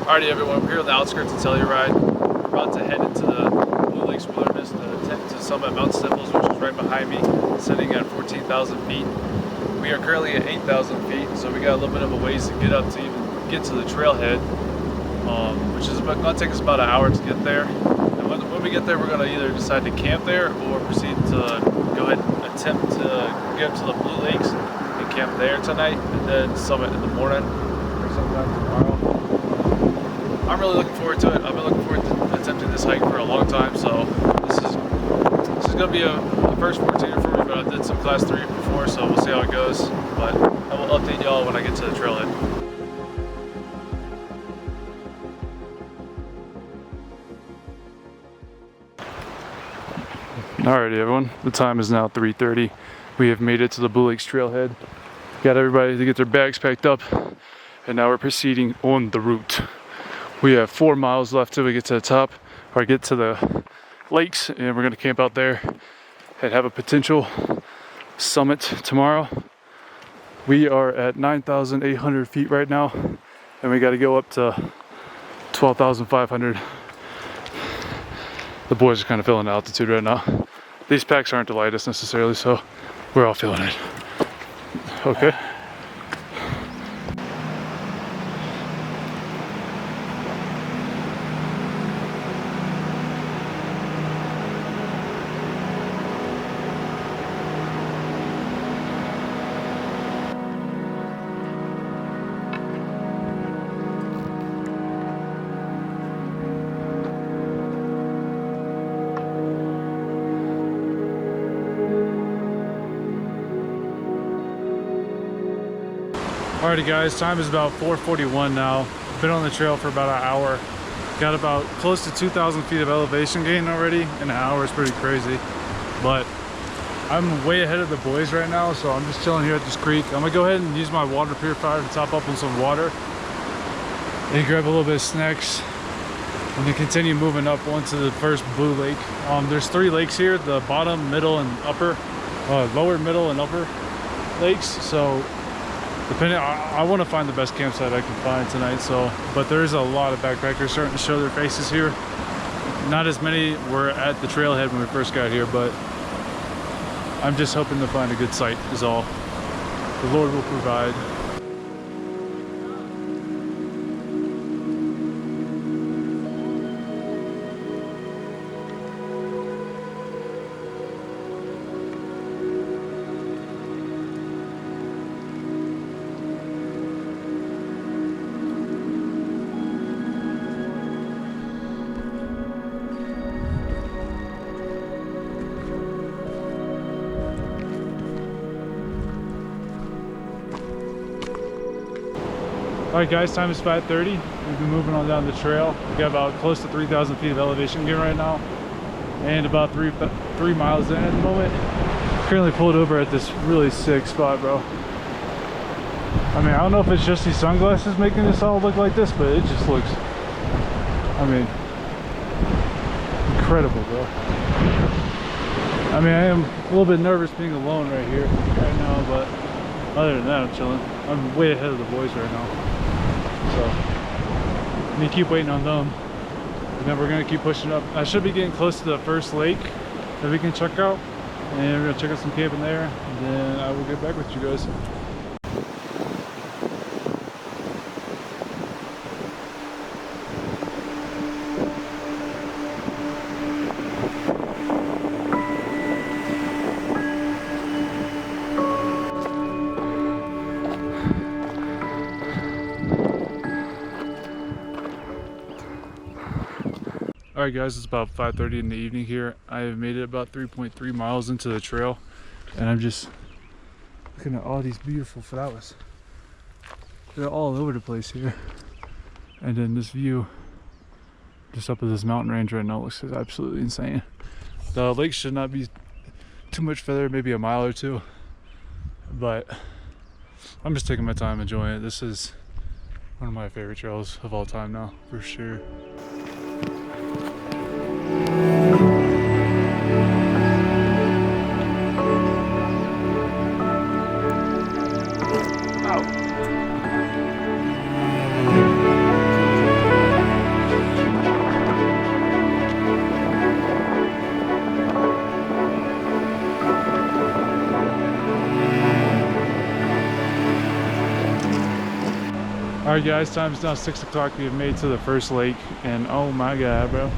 Alrighty everyone, we're here on the outskirts of Telluride. We're about to head into the Blue Lakes Wilderness to summit Mount Sneffels, which is right behind me, sitting at 14,000 feet. We are currently at 8,000 feet, so we got a little bit of a ways to get up to even get to the trailhead, which is going to take us about an hour to get there. And when we get there, we're going to either decide to camp there or proceed to go ahead and attempt to get up to the Blue Lakes and camp there tonight, and then summit in the morning or sometime tomorrow. I'm really looking forward to it. I've been looking forward to attempting this hike for a long time, so this is going to be a first 14er for me, but I did some class 3 before, so we'll see how it goes. But I will update y'all when I get to the trailhead. Alrighty everyone, the time is now 3:30. We have made it to the Blue Lakes trailhead. Got everybody to get their bags packed up, and now we're proceeding on the route. We have 4 miles left till we get to the top, or get to the lakes, and we're gonna camp out there and have a potential summit tomorrow. We are at 9,800 feet right now, and we gotta go up to 12,500. The boys are kind of feeling the altitude right now. These packs aren't the lightest necessarily, so we're all feeling it. Okay. Alrighty guys, time is about 4:41 now. Been on the trail for about an hour. Got about close to 2,000 feet of elevation gain already in an hour. Is pretty crazy. But I'm way ahead of the boys right now, so I'm just chilling here at this creek. I'm gonna go ahead and use my water purifier to top up on some water and grab a little bit of snacks, and then continue moving up onto the first Blue Lake. There's 3 lakes here: the bottom, middle, and upper, lower, middle, and upper lakes. So depending, I want to find the best campsite I can find tonight. So, but there's a lot of backpackers starting to show their faces here. Not as many were at the trailhead when we first got here, but I'm just hoping to find a good site is all. The Lord will provide. Alright guys, time is 5:30. We've been moving on down the trail. We got about close to 3,000 feet of elevation gain right now, and about three miles in at the moment. Currently pulled over at this really sick spot, bro. I mean, I don't know if it's just these sunglasses making this all look like this, but it just looks, I mean, incredible, bro. I mean, I am a little bit nervous being alone right here right now, but other than that, I'm chilling. I'm way ahead of the boys right now. So, I'm gonna keep waiting on them, and then we're gonna keep pushing up. I should be getting close to the first lake that we can check out, and we're gonna check out some camping there, and then I will get back with you guys. Alright guys, it's about 5:30 in the evening here. I have made it about 3.3 miles into the trail, and I'm just looking at all these beautiful flowers. They're all over the place here. And then this view just up of this mountain range right now looks absolutely insane. The lake should not be too much further, maybe a mile or two, but I'm just taking my time enjoying it. This is one of my favorite trails of all time now, for sure. All right, guys, time is now 6 o'clock. We have made to the first lake, and oh my God, bro.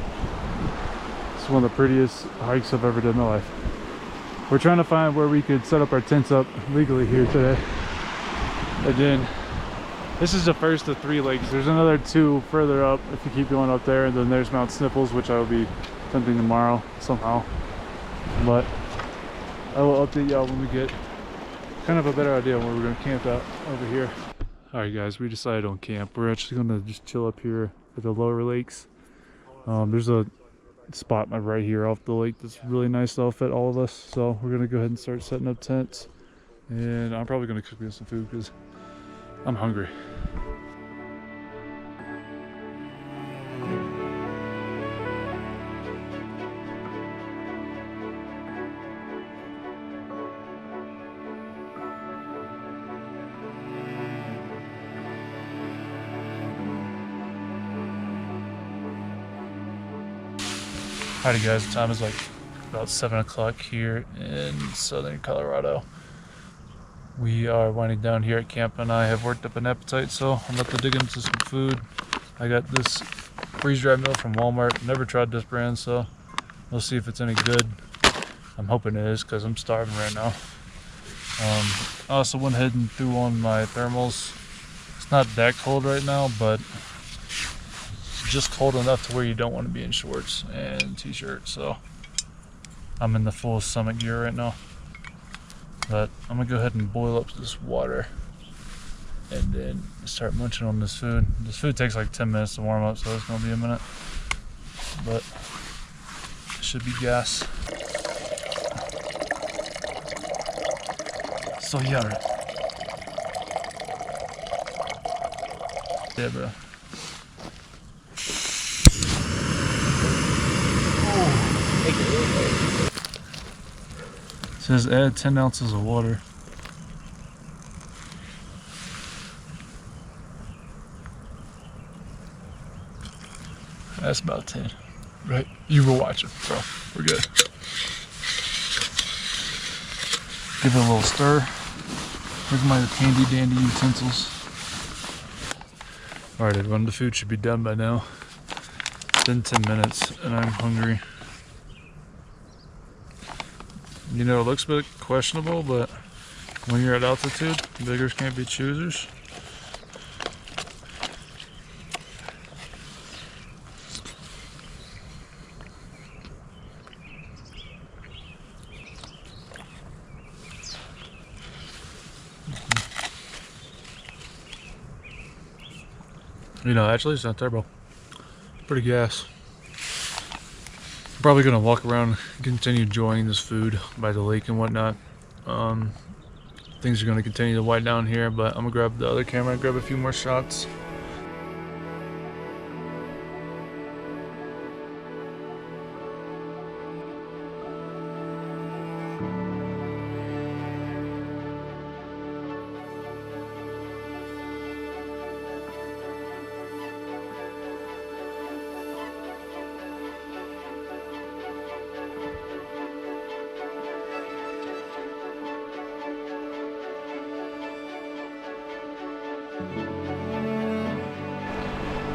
It's one of the prettiest hikes I've ever done in my life. We're trying to find where we could set up our tents up legally here today. And then, this is the first of 3 lakes. There's another 2 further up if you keep going up there, and then there's Mount Sneffels, which I will be attempting tomorrow somehow. But I will update y'all when we get kind of a better idea where we're gonna camp out over here. All right, guys, we decided on camp. We're actually gonna just chill up here at the lower lakes. There's a spot right here off the lake that's really nice that'll fit all of us. So we're gonna go ahead and start setting up tents. And I'm probably gonna cook me some food because I'm hungry. Alrighty, guys, the time is like about 7 o'clock here in southern Colorado. We are winding down here at camp, and I have worked up an appetite, so I'm about to dig into some food. I got this freeze-dried meal from Walmart. Never tried this brand, so we'll see if it's any good. I'm hoping it is, because I'm starving right now. I also went ahead and threw on my thermals. It's not that cold right now, but just cold enough to where you don't want to be in shorts and t-shirt. So I'm in the full summit gear right now, but I'm gonna go ahead and boil up this water and then start munching on this food. This food takes like 10 minutes to warm up, so it's gonna be a minute, but it should be gas. So yummy. Yeah, bro. It says add 10 ounces of water. That's about 10, right? You were watching, so we're good. Give it a little stir. Look at my handy dandy utensils. Alright, everyone, the food should be done by now. It's been 10 minutes and I'm hungry. You know, it looks a bit questionable, but when you're at altitude, beggars can't be choosers. You know, actually, it's not terrible. Pretty gas. I'm probably gonna walk around and continue enjoying this food by the lake and whatnot. Things are gonna continue to wind down here, but I'm gonna grab the other camera and grab a few more shots.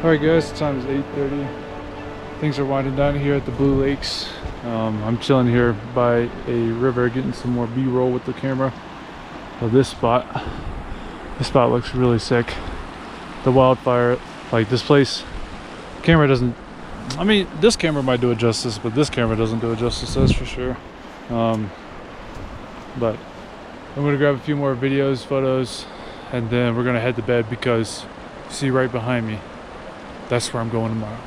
Alright, guys, the time is 8:30. Things are winding down here at the Blue Lakes. I'm chilling here by a river getting some more B-roll with the camera. So this spot looks really sick. The wildfire, like this place, camera doesn't, I mean, this camera might do it justice, but this camera doesn't do it justice, that's for sure. But I'm gonna grab a few more videos, photos, and then we're gonna head to bed because see right behind me, that's where I'm going tomorrow.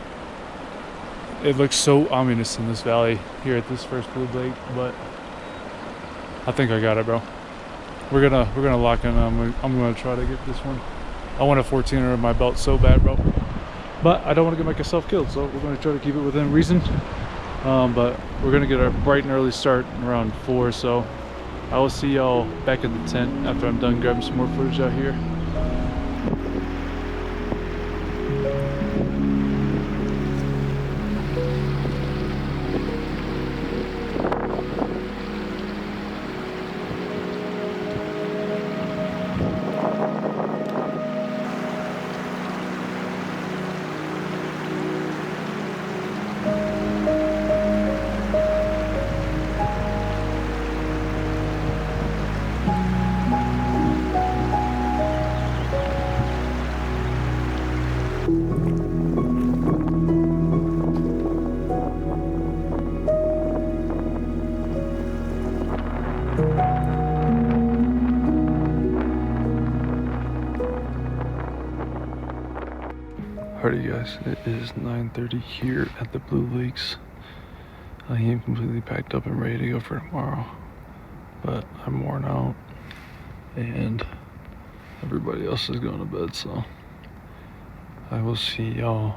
It looks so ominous in this valley here at this first Blue Lake, but I think I got it, bro. We're gonna lock in. I'm gonna try to get this one. I want a 14 under my belt so bad, bro. But I don't want to get myself killed, so we're gonna try to keep it within reason. But we're gonna get a bright and early start around 4. So I will see y'all back in the tent after I'm done grabbing some more footage out here. Alrighty guys, it is 9:30 here at the Blue Lakes. I am completely packed up and ready to go for tomorrow, but I'm worn out and everybody else is going to bed, so I will see y'all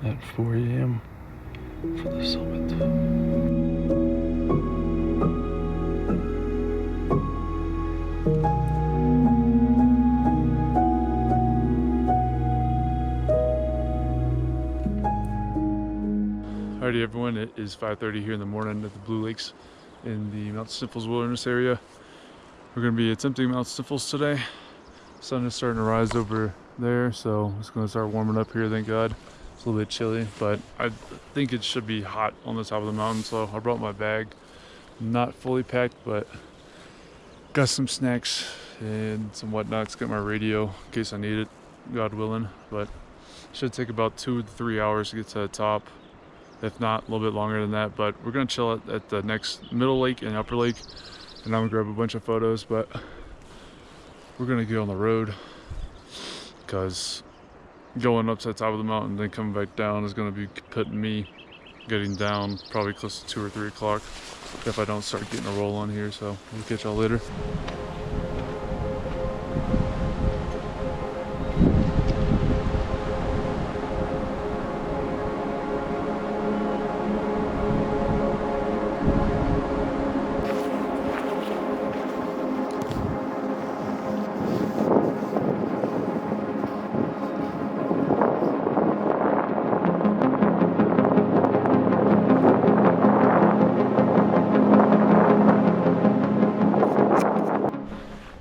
at 4 a.m. for the summit. Alrighty everyone, it is 5:30 here in the morning at the Blue Lakes in the Mount Sneffels Wilderness area. We're going to be attempting Mount Sneffels today. Sun is starting to rise over there, so it's going to start warming up here, thank God. It's a little bit chilly, but I think it should be hot on the top of the mountain, so I brought my bag. Not fully packed, but got some snacks and some whatnots. Got my radio in case I need it, God willing, but it should take about 2 to 3 hours to get to the top. If not, a little bit longer than that, but we're gonna chill at the next middle lake and upper lake, and I'm gonna grab a bunch of photos, but we're gonna get on the road because going up to the top of the mountain and then coming back down is gonna be putting me getting down probably close to 2 or 3 o'clock if I don't start getting a roll on here, so we'll catch y'all later.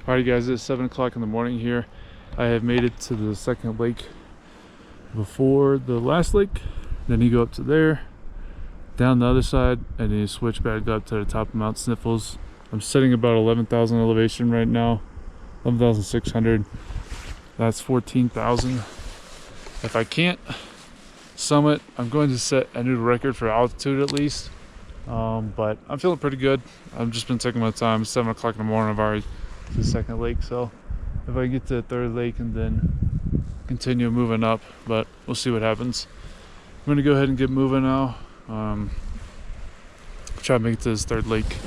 Alright guys, it's 7 o'clock in the morning here. I have made it to the second lake before the last lake. Then you go up to there, down the other side, and then you switch back up to the top of Mount Sneffels. I'm sitting about 11,000 elevation right now, 11,600. That's 14,000. If I can't summit, I'm going to set a new record for altitude at least. But I'm feeling pretty good. I've just been taking my time. It's 7 o'clock in the morning. I've already to the second lake, so if I get to the third lake and then continue moving up, but we'll see what happens. I'm gonna go ahead and get moving now. Try to make it to this third lake.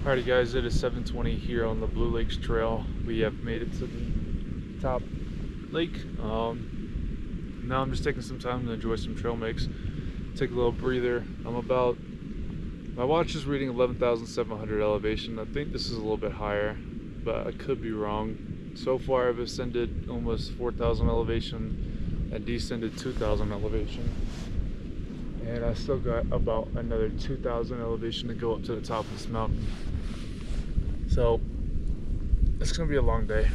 Alrighty guys, it is 7:20 here on the Blue Lakes Trail. We have made it to the top lake. Now I'm just taking some time to enjoy some trail mix. Take a little breather. My watch is reading 11,700 elevation. I think this is a little bit higher, but I could be wrong. So far I've ascended almost 4,000 elevation and descended 2,000 elevation. And I still got about another 2,000 elevation to go up to the top of this mountain. So it's gonna be a long day,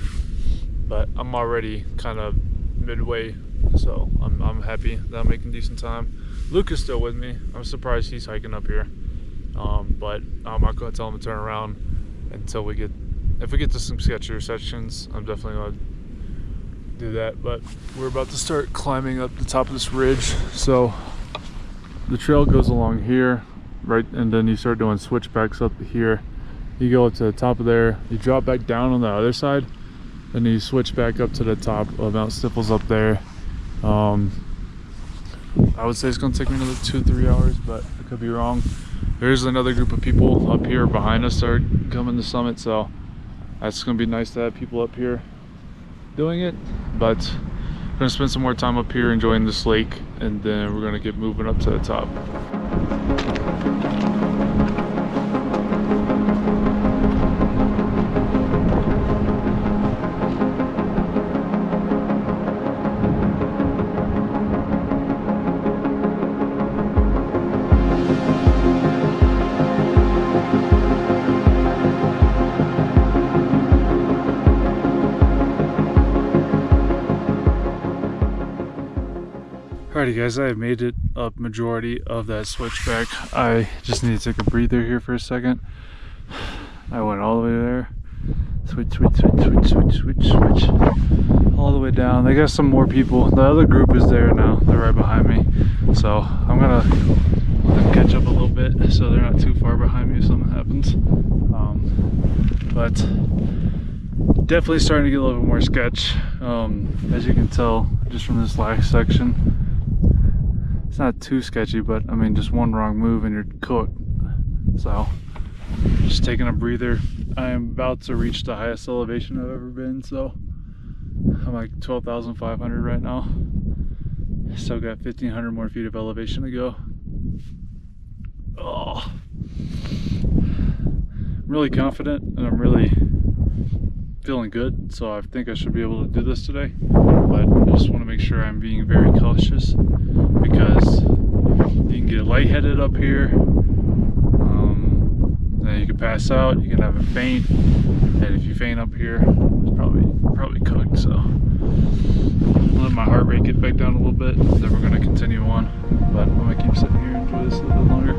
but I'm already kind of midway, so I'm happy that I'm making decent time. Luke is still with me. I'm surprised he's hiking up here, but I'm not gonna tell him to turn around until if we get to some sketchier sections. I'm definitely gonna do that, but we're about to start climbing up the top of this ridge. So the trail goes along here, right, and then you start doing switchbacks up to here. You go up to the top of there, you drop back down on the other side, and then you switch back up to the top of Mount Sneffels up there. I would say it's gonna take me another 2 to 3 hours, but I could be wrong. There's another group of people up here behind us that are coming to summit, so that's gonna be nice to have people up here doing it. But I'm gonna spend some more time up here enjoying this lake, and then we're gonna get moving up to the top. Alrighty guys, I have made it up majority of that switchback. I just need to take a breather here for a second. I went all the way there, switch. All the way down. They got some more people. The other group is there now. They're right behind me. So I'm gonna let them catch up a little bit so they're not too far behind me if something happens. But definitely starting to get a little bit more sketch. As you can tell just from this last section. It's not too sketchy, but I mean just one wrong move and you're cooked. So just taking a breather. I am about to reach the highest elevation I've ever been, so I'm like 12,500 right now. Still got 1,500 more feet of elevation to go. Oh, I'm really confident and I'm really feeling good, so I think I should be able to do this today. But I just want to make sure I'm being very cautious because you can get lightheaded up here. Then you can pass out, you can have a faint, and if you faint up here, it's probably cooked. So let my heart rate get back down a little bit, then we're gonna continue on. But I'm gonna keep sitting here and enjoy this a little bit longer.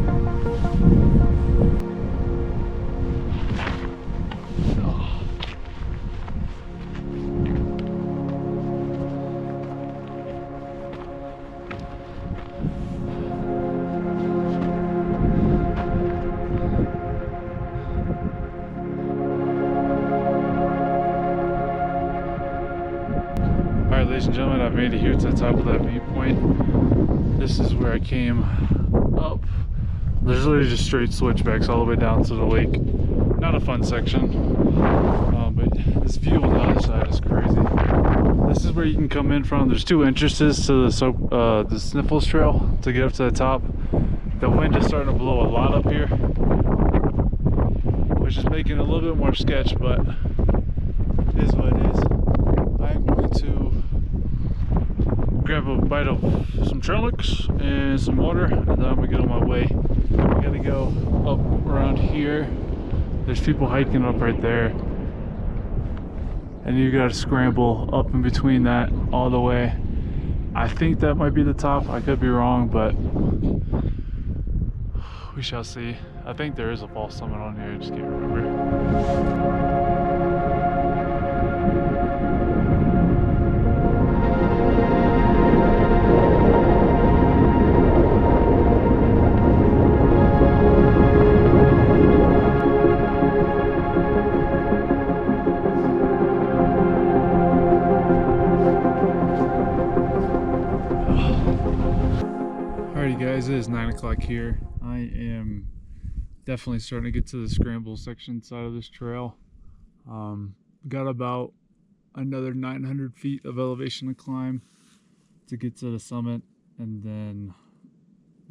Alright, ladies and gentlemen, I've made it here to the top of that viewpoint. This is where I came up. There's literally just straight switchbacks all the way down to the lake. Not a fun section, but this view on the other side is crazy. This is where you can come in from. There's two entrances to the Sneffels trail to get up to the top. The wind is starting to blow a lot up here, which is making it a little bit more sketch, but it is what it is. I'm going to grab a bite of some trail mix and some water, and then I'm gonna get on my way. I gotta go up around here. There's people hiking up right there, and you gotta scramble up in between that all the way. I think that might be the top. I could be wrong, but we shall see. I think there is a false summit on here. I just can't remember. Alrighty guys, it is 9 o'clock here. I am definitely starting to get to the scramble section side of this trail. Got about another 900 feet of elevation to climb to get to the summit, and then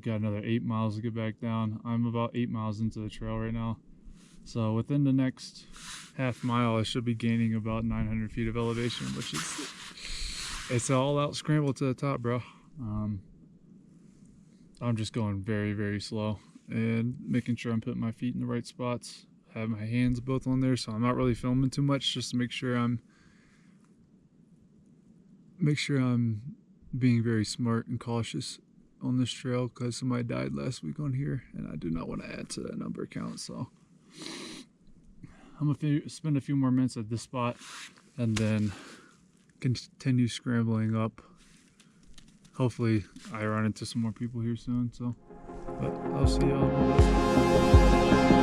got another 8 miles to get back down. I'm about 8 miles into the trail right now. So within the next half mile, I should be gaining about 900 feet of elevation, which is, it's all out scramble to the top, bro. I'm just going very, very slow and making sure I'm putting my feet in the right spots. Have my hands both on there, so I'm not really filming too much, just to make sure I'm being very smart and cautious on this trail, because somebody died last week on here and I do not want to add to that number count. So I'm gonna spend a few more minutes at this spot and then continue scrambling up. Hopefully I run into some more people here soon, so, but I'll see y'all in a little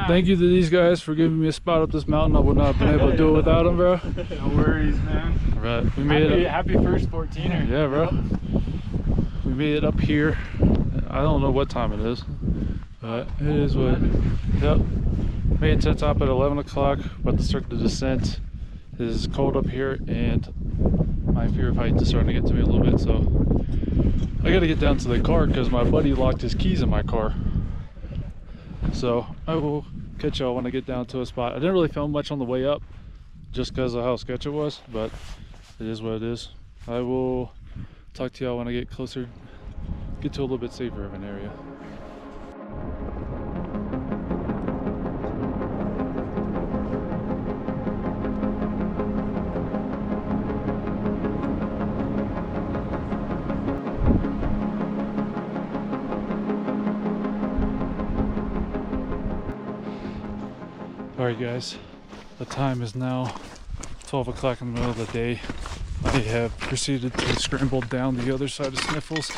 Thank you to these guys for giving me a spot up this mountain. I would not have been able to do it without them, bro. No worries, man. All right, we made it. Happy first 14er. Yeah, bro. We made it up here. I don't know what time it is, but it is what. Yep. Made it to the top at 11 o'clock. About to start the descent. It is cold up here, and my fear of heights is starting to get to me a little bit. So I got to get down to the car because my buddy locked his keys in my car. So I will catch y'all when I get down to a spot. I didn't really film much on the way up just because of how sketchy it was, but it is what it is. I will talk to y'all when I get closer, get to a little bit safer of an area. Alright guys, the time is now 12 o'clock in the middle of the day. I have proceeded to scramble down the other side of Sneffels,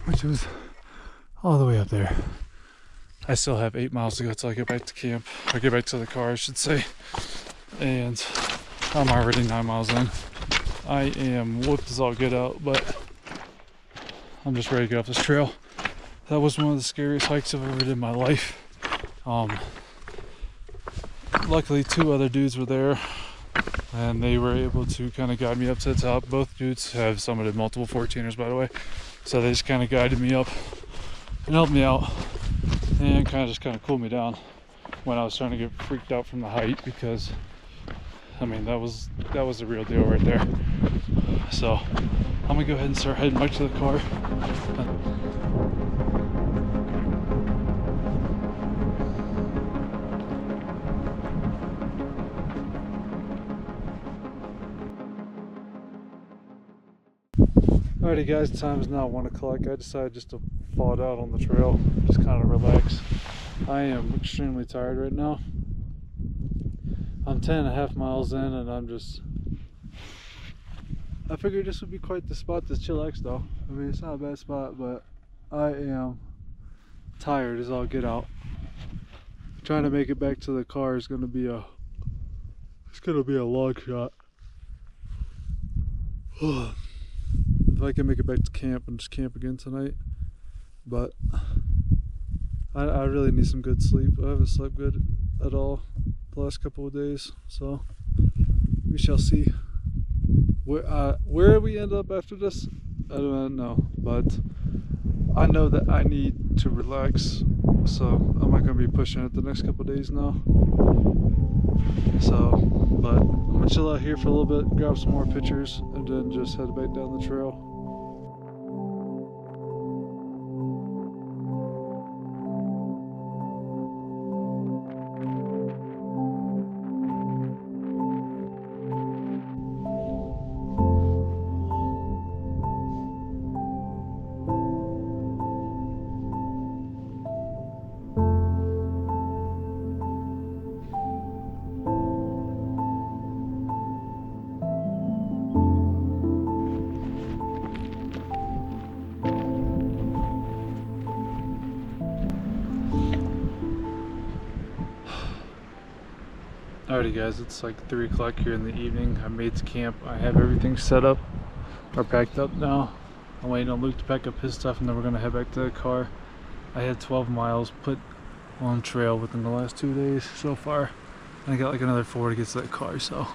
which was all the way up there. I still have 8 miles to go till I get back to camp, or get back to the car I should say, and I'm already 9 miles in. I am whooped as all get out, but I'm just ready to get off this trail. That was one of the scariest hikes I've ever did in my life. Luckily 2 other dudes were there and they were able to kind of guide me up to the top. Both dudes have summited multiple 14ers, by the way, so they just kind of guided me up and helped me out and kind of cooled me down when I was starting to get freaked out from the height, because I mean that was the real deal right there. So I'm gonna go ahead and start heading back to the car. Alrighty guys, the time is now 1 o'clock. I decided just to fall out on the trail, just kind of relax. I am extremely tired right now. I'm 10.5 miles in and I figured this would be quite the spot to chillax though. I mean, it's not a bad spot, but I am tired as all get out. Trying to make it back to the car is gonna be a long shot. If I can make it back to camp and just camp again tonight, but I really need some good sleep. I haven't slept good at all the last couple of days, so we shall see where we end up after this. I don't know, but I know that I need to relax, so I'm not gonna be pushing it the next couple of days now. So, but I'm gonna chill out here for a little bit, grab some more pictures, and then just head back down the trail. Alrighty guys, it's like 3 o'clock here in the evening. I made to camp. I have everything set up or packed up now. I'm waiting on Luke to pack up his stuff and then we're gonna head back to the car. I had 12 miles put on trail within the last 2 days so far. And I got like another 4 to get to that car, so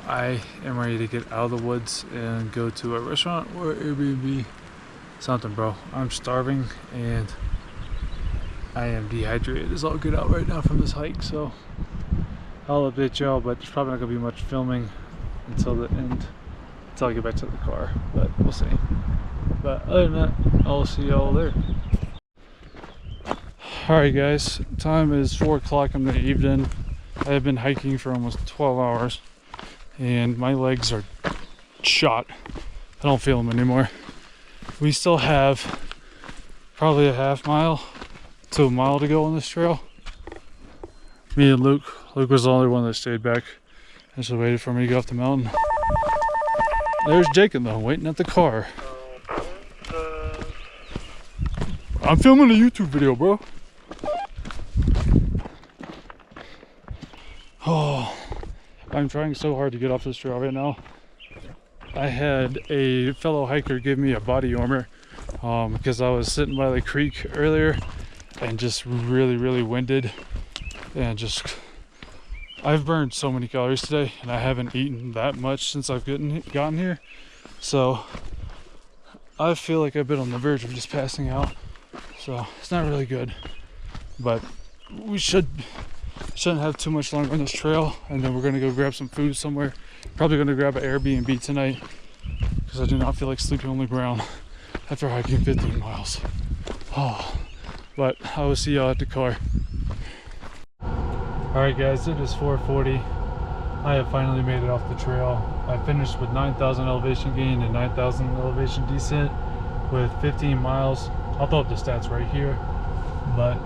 I am ready to get out of the woods and go to a restaurant or Airbnb. Something, bro. I'm starving and I am dehydrated as all get out right now from this hike, so I'll update y'all, but there's probably not gonna be much filming until the end, until I get back to the car, but we'll see. But other than that, I'll see y'all there. Alright guys, time is 4 o'clock in the evening. I have been hiking for almost 12 hours and my legs are shot. I don't feel them anymore. We still have probably a half mile to a mile to go on this trail. Me and Luke was the only one that stayed back and just waited for me to go up the mountain. There's Jacob though, waiting at the car. I'm filming a YouTube video, bro. Oh, I'm trying so hard to get off this trail right now. I had a fellow hiker give me a body warmer because I was sitting by the creek earlier and just really winded, and just I've burned so many calories today and I haven't eaten that much since I've gotten here, so I feel like I've been on the verge of just passing out. so it's not really good. But we shouldn't have too much longer on this trail, and then we're gonna go grab some food somewhere. Probably gonna grab an Airbnb tonight because I do not feel like sleeping on the ground after hiking 15 miles. Oh, but I will see y'all at the car. Alright guys, it is 4:40. I have finally made it off the trail. I finished with 9,000 elevation gain and 9,000 elevation descent with 15 miles. I'll throw up the stats right here, but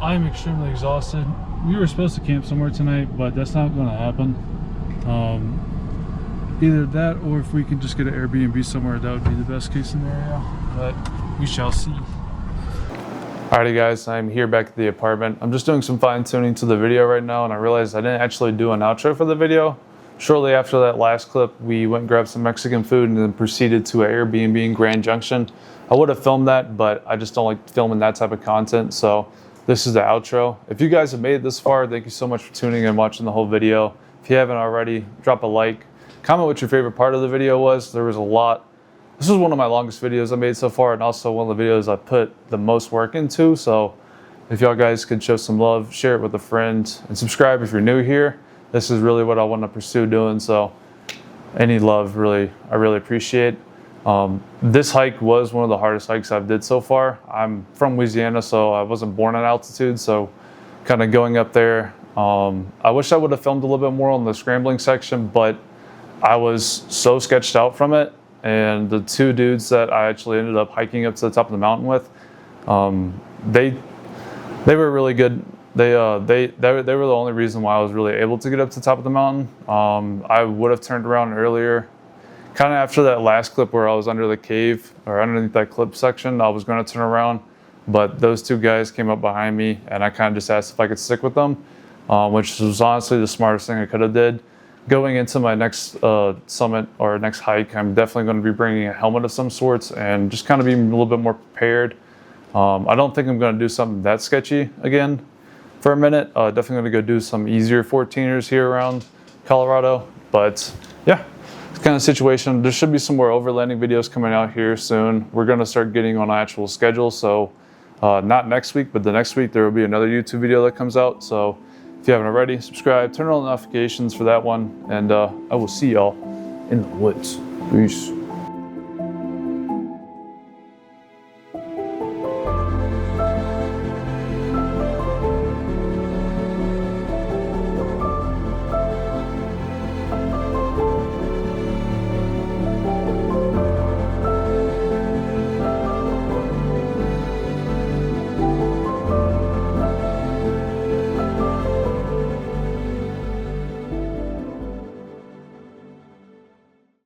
I'm extremely exhausted. We were supposed to camp somewhere tonight, but that's not going to happen. Either that, or if we can just get an Airbnb somewhere, that would be the best case scenario, but we shall see. Alrighty guys, I'm here back at the apartment. I'm just doing some fine tuning to the video right now, and I realized I didn't actually do an outro for the video. Shortly after that last clip, we went and grabbed some Mexican food and then proceeded to an Airbnb in Grand Junction. I would have filmed that, but I just don't like filming that type of content, so this is the outro. If you guys have made it this far, thank you so much for tuning in and watching the whole video. If you haven't already, drop a like. Comment what your favorite part of the video was. There was a lot. This was one of my longest videos I made so far, and also one of the videos I put the most work into. So if y'all guys could show some love, share it with a friend, and subscribe if you're new here. This is really what I want to pursue doing. So any love, I really appreciate. This hike was one of the hardest hikes I've did so far. I'm from Louisiana, so I wasn't born at altitude. So kind of going up there, I wish I would have filmed a little bit more on the scrambling section, but I was so sketched out from it. And the two dudes that I actually ended up hiking up to the top of the mountain with, they were really good. They were the only reason why I was really able to get up to the top of the mountain. I would have turned around earlier, kind of after that last clip where I was under the cave or underneath that clip section. I was going to turn around, but those two guys came up behind me, and I kind of just asked if I could stick with them, which was honestly the smartest thing I could have did. Going into my next summit or next hike, I'm definitely going to be bringing a helmet of some sorts and just kind of being a little bit more prepared. I don't think I'm going to do something that sketchy again for a minute. Definitely going to go do some easier 14ers here around Colorado. But yeah, it's kind of situation. There should be some more overlanding videos coming out here soon. We're going to start getting on an actual schedule. So not next week, but the next week there will be another YouTube video that comes out. So if you haven't already, subscribe, turn on the notifications for that one, and I will see y'all in the woods. Peace.